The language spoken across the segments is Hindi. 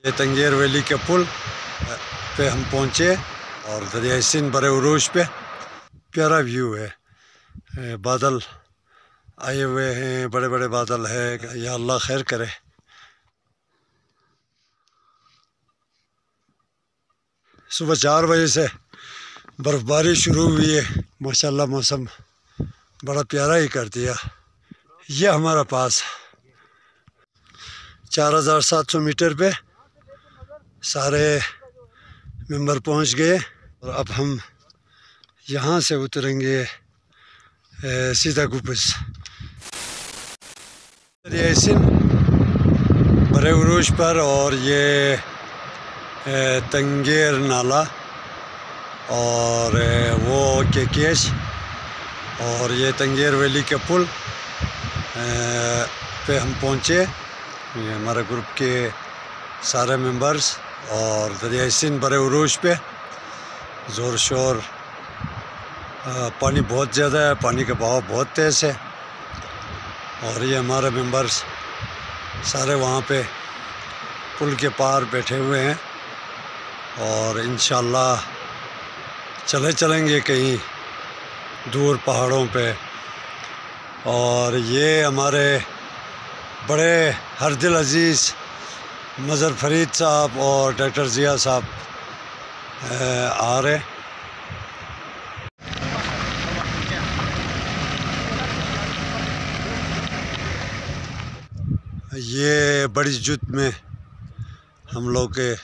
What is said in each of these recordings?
ये तंगेर वैली के पुल पे हम पहुँचे और दरिया सिंध बड़े उरूज पे प्यारा व्यू है। बादल आए हुए हैं, बड़े बड़े बादल है। या अल्लाह खैर करे। सुबह 4 बजे से बर्फ़बारी शुरू हुई है। माशाल्लाह मौसम बड़ा प्यारा ही कर दिया। यह हमारा पास 4700 मीटर पे सारे मेंबर पहुंच गए और अब हम यहाँ से उतरेंगे सीधा गुपस। ये सिंध बड़े उरूज पर और ये तंगेर नाला और वो केकेश और ये तंगेर वैली के पुल पे हम पहुँचे। ये हमारे ग्रुप के सारे मेंबर्स और दरिया सिंध बड़े उरूज पे ज़ोर शोर। पानी बहुत ज़्यादा है, पानी का बहाव बहुत तेज़ है और ये हमारे मेंबर्स सारे वहाँ पे पुल के पार बैठे हुए हैं और इंशाल्लाह चलेंगे कहीं दूर पहाड़ों पे। और ये हमारे बड़े हरदिल अज़ीज़ मज़हर फरीद साहब और डॉक्टर ज़िया साहब आ रहे। ये बड़ी जुत में हम लोग के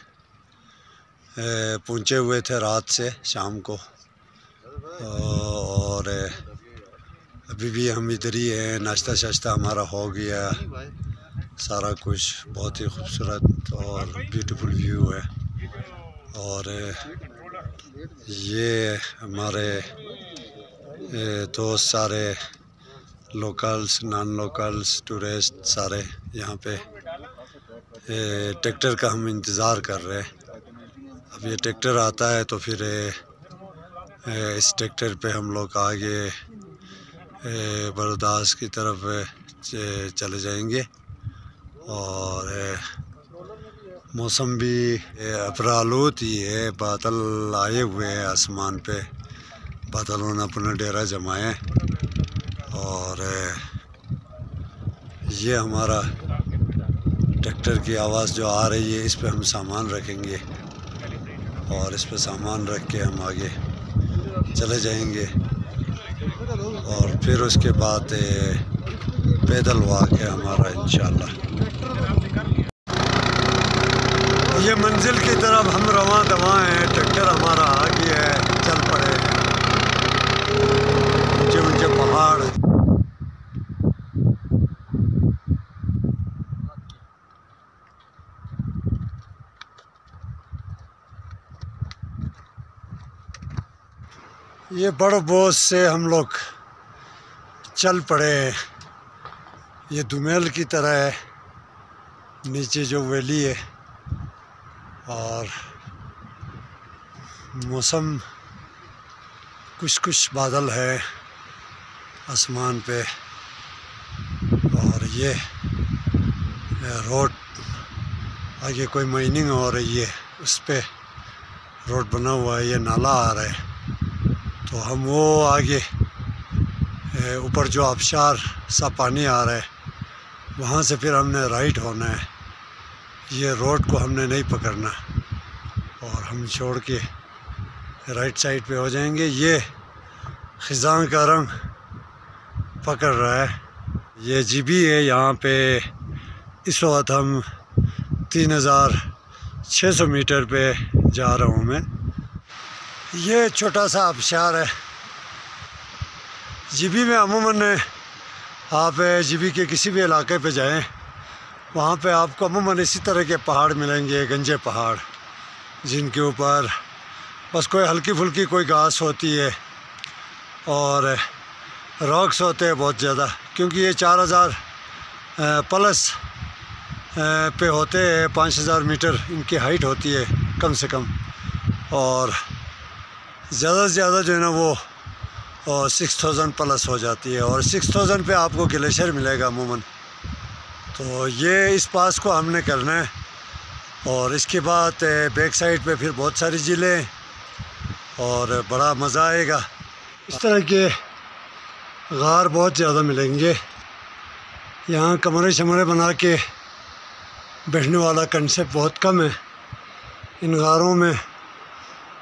पहुँचे हुए थे रात से शाम को और अभी भी हम इधर ही हैं। नाश्ता शाश्ता हमारा हो गया, सारा कुछ बहुत ही खूबसूरत और ब्यूटीफुल व्यू है। और ये हमारे दोस्त सारे लोकल्स नॉन लोकल्स टूरिस्ट सारे यहाँ पे ट्रैक्टर का हम इंतज़ार कर रहे हैं। अब ये ट्रैक्टर आता है तो फिर इस ट्रैक्टर पे हम लोग आगे बरदास की तरफ चले जाएंगे। और मौसम भी अफरालूत ही है, बादल आए हुए हैं आसमान पे, बादलों ने अपना डेरा जमाए। और ये हमारा ट्रैक्टर की आवाज़ जो आ रही है, इस पे हम सामान रखेंगे और इस पे सामान रख के हम आगे चले जाएंगे और फिर उसके बाद पैदल वॉक है हमारा इंशाल्लाह। ये मंजिल की तरफ हम रवां दवां हैं। ट्रैक्टर हमारा आ गया है, चल पड़े। ऊंचे ऊंचे पहाड़, ये बड़ बोझ से हम लोग चल पड़े। ये दुमेल की तरह है नीचे जो वैली है और मौसम कुछ बादल है आसमान पे। और ये रोड आगे कोई माइनिंग हो रही है, उस पे रोड बना हुआ है। ये नाला आ रहा है तो हम वो आगे ऊपर जो आबशार सा पानी आ रहा है वहाँ से फिर हमने राइट होना है। ये रोड को हमने नहीं पकड़ना और हम छोड़ के राइट साइड पे हो जाएंगे। ये ख़िज़ां का रंग पकड़ रहा है। ये जीबी है यहाँ पे। इस वक्त हम 3600 मीटर पे जा रहा हूँ मैं। ये छोटा सा आबशार है जीबी में। अमूमन आप जीबी के किसी भी इलाके पे जाएं, वहाँ पे आपको अमूमन इसी तरह के पहाड़ मिलेंगे, गंजे पहाड़, जिनके ऊपर बस कोई हल्की फुल्की कोई घास होती है और रॉक्स होते हैं बहुत ज़्यादा, क्योंकि ये 4000 प्लस पे होते हैं। 5000 मीटर इनकी हाइट होती है कम से कम और ज़्यादा से ज़्यादा जो है ना वो 6000 प्लस हो जाती है। और 6000 पे आपको ग्लेशियर मिलेगा अमूमन। तो ये इस पास को हमने करना है और इसके बाद बैक साइड पे फिर बहुत सारी झीलें हैं और बड़ा मज़ा आएगा। इस तरह के गार बहुत ज़्यादा मिलेंगे यहाँ। कमरे शमरे बना के बैठने वाला कंसेप्ट बहुत कम है। इन गारों में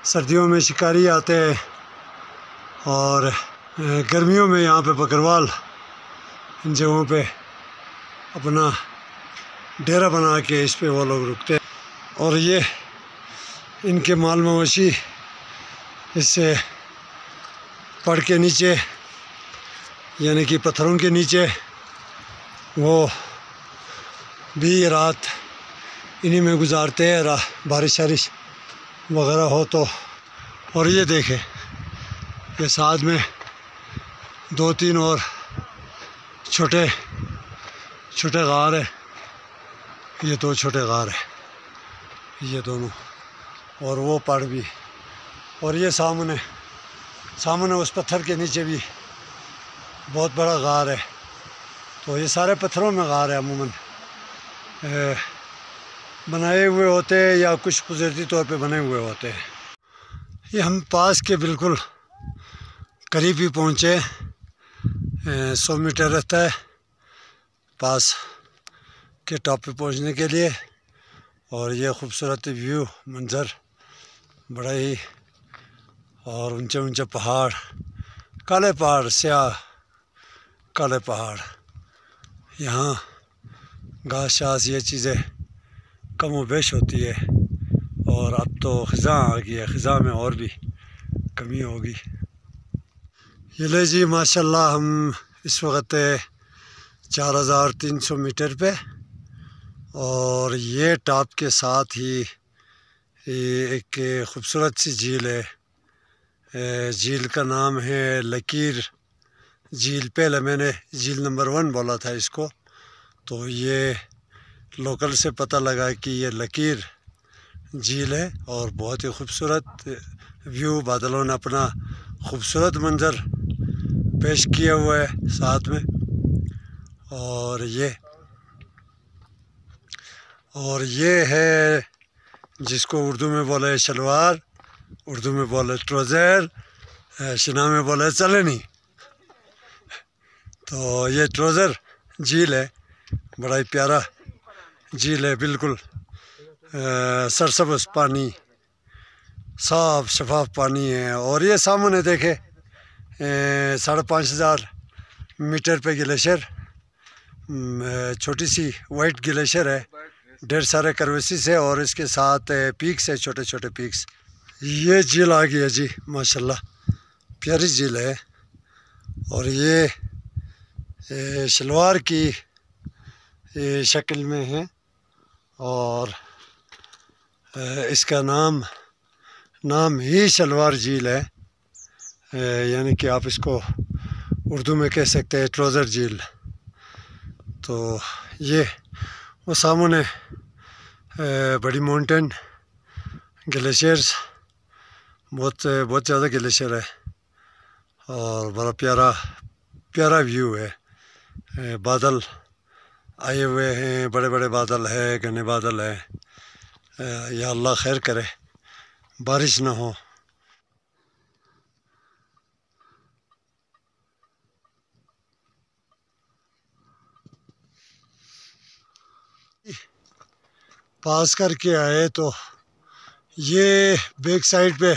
सर्दियों में शिकारी आते हैं और गर्मियों में यहाँ पे बकरवाल इन जगहों पे अपना डेरा बना के इस पे वो लोग रुकते हैं। और ये इनके माल मवेशी इससे पड़ के नीचे यानी कि पत्थरों के नीचे वो भी रात इन्हीं में गुजारते हैं, बारिश शारिश वगैरह हो तो। और ये देखें, ये साथ में 2-3 और छोटे छोटे गार है। ये 2 छोटे गार है, ये दोनों, और वो पहाड़ भी। और ये सामने उस पत्थर के नीचे भी बहुत बड़ा गार है। तो ये सारे पत्थरों में गार है, अमूमन बनाए हुए होते हैं या कुछ कुदरती तौर पे बने हुए होते हैं। ये हम पास के बिल्कुल करीब ही पहुँचे, 100 मीटर रहता है पास के टॉप पे पहुँचने के लिए। और ये खूबसूरत व्यू मंज़र, बड़ा ही, और ऊंचे ऊंचे पहाड़, काले पहाड़, स्याह काले पहाड़। यहाँ घास शास ये चीज़ें कम व बेश होती है और अब तो ख़ज़ां आ गई है, ख़ज़ां में और भी कमी होगी। ये ले जी माशाल्लाह, हम इस वक्त 4300 मीटर पे, और ये टॉप के साथ ही एक ख़ूबसूरत सी झील है। झील का नाम है लकीर झील। पहले मैंने झील नंबर 1 बोला था इसको, तो ये लोकल से पता लगा कि ये लकीर झील है और बहुत ही खूबसूरत व्यू। बादलों ने अपना खूबसूरत मंज़र पेश किया हुआ है साथ में। और ये है जिसको उर्दू में बोले शलवार, उर्दू में बोले ट्रोज़र, शिना में बोले चलनी। तो ये ट्रोज़र झील है, बड़ा ही प्यारा झील है, बिल्कुल सरसब्ज़ पानी, साफ शफाफ पानी है। और ये सामने देखे 5,500 मीटर पे ग्लेशियर, छोटी सी वाइट ग्लेशियर है, ढेर सारे कर्वेसिस है और इसके साथ पीक्स है, छोटे छोटे पीक्स। ये झील आ गई है जी माशाल्लाह, प्यारी झील है। और ये शलवार की शक्ल में है और इसका नाम ही शलवार झील है, यानी कि आप इसको उर्दू में कह सकते हैं ट्रोज़र झील। तो ये वो सामने बड़ी माउंटेन, ग्लेशियर्स, बहुत ज़्यादा ग्लेशियर है और बड़ा प्यारा व्यू है। बादल आए हुए हैं, बड़े बड़े बादल है, घने बादल है। या अल्लाह खैर करे, बारिश ना हो। पास करके आए तो ये बैक साइड पे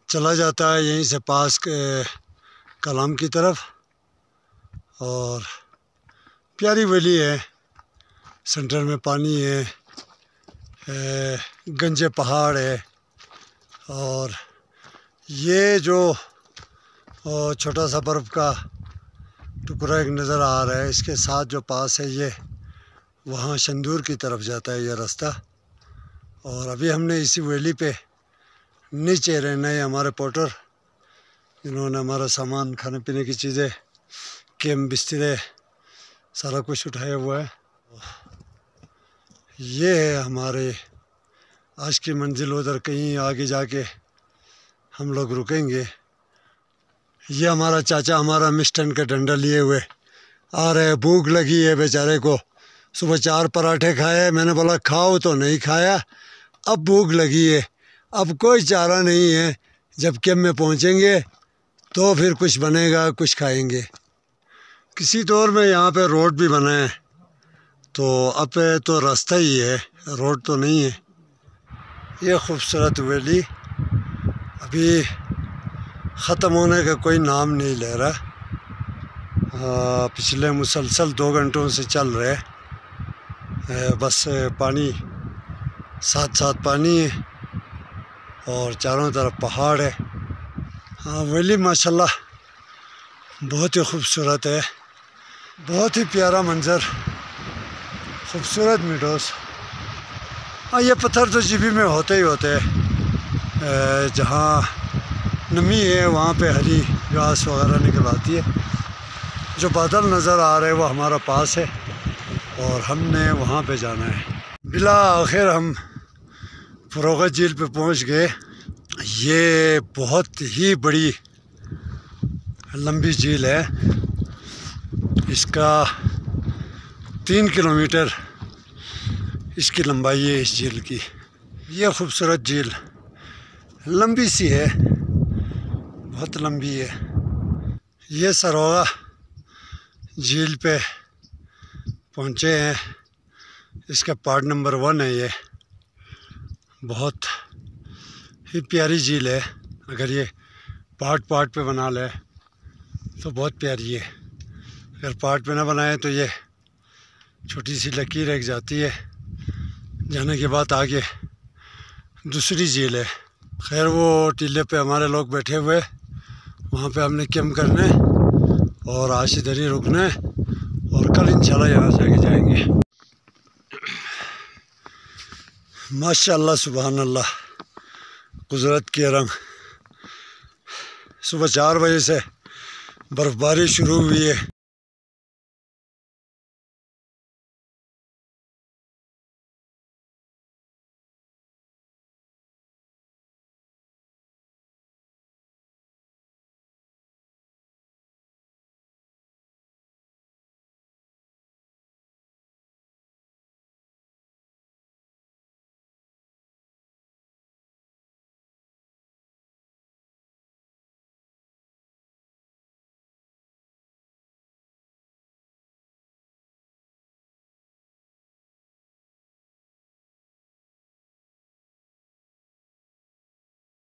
चला जाता है, यहीं से पास के कलाम की तरफ। और प्यारी वैली है, सेंटर में पानी है, गंजे पहाड़ है। और ये जो छोटा सा बर्फ़ का टुकड़ा एक नज़र आ रहा है, इसके साथ जो पास है ये वहाँ शंदूर की तरफ जाता है ये रास्ता। और अभी हमने इसी वैली पे नीचे रहना है, हमारे पोर्टर जिन्होंने हमारा सामान, खाने पीने की चीज़ें, कैम, बिस्तरे, सारा कुछ उठाया हुआ है। ये है हमारे आज की मंजिल। उधर कहीं आगे जाके हम लोग रुकेंगे। ये हमारा चाचा हमारा मिष्टन का डंडा लिए हुए आ रहे हैं, भूख लगी है बेचारे को, सुबह 4 पराठे खाए, मैंने बोला खाओ तो नहीं खाया। अब भूख लगी है, अब कोई चारा नहीं है, जब कैंप में पहुंचेंगे तो फिर कुछ बनेगा, कुछ खाएंगे। किसी दौर में यहाँ पे रोड भी बना है, तो अब तो रास्ता ही है, रोड तो नहीं है। ये खूबसूरत वैली अभी ख़त्म होने का कोई नाम नहीं ले रहा। पिछले मुसलसल 2 घंटों से चल रहे, बस पानी साथ साथ पानी है और चारों तरफ पहाड़ है। हाँ, वैली माशाल्लाह बहुत ही खूबसूरत है, बहुत ही प्यारा मंज़र, खूबसूरत मीडोज़। हाँ, ये पत्थर तो जीबी में होते ही होते हैं, जहाँ नमी है वहाँ पे हरी घास वगैरह निकल आती है। जो बादल नज़र आ रहे हैं वो हमारा पास है और हमने वहाँ पे जाना है। बिला आखिर हम फरोगत झील पे पहुँच गए। ये बहुत ही बड़ी लंबी झील है, इसका 3 किलोमीटर इसकी लंबाई है इस झील की। ये खूबसूरत झील लंबी सी है, बहुत लंबी है। ये सरोगा झील पे पहुँचे हैं, इसका पार्ट नंबर 1 है। ये बहुत ही प्यारी झील है, अगर ये पार्ट पे बना ले तो बहुत प्यारी है। अगर पार्ट पे ना बनाए तो ये छोटी सी लकीर रह जाती है, जाने के बाद आगे दूसरी झील है। खैर, वो टीले पे हमारे लोग बैठे हुए, वहाँ पे हमने कैंप करना है और आज इधर ही रुकना है और कल इंशाल्लाह यहाँ से आगे जाएंगे। माशाअल्लाह, सुभान अल्लाह, कुदरत के रंग। सुबह 4 बजे से बर्फ़बारी शुरू हुई है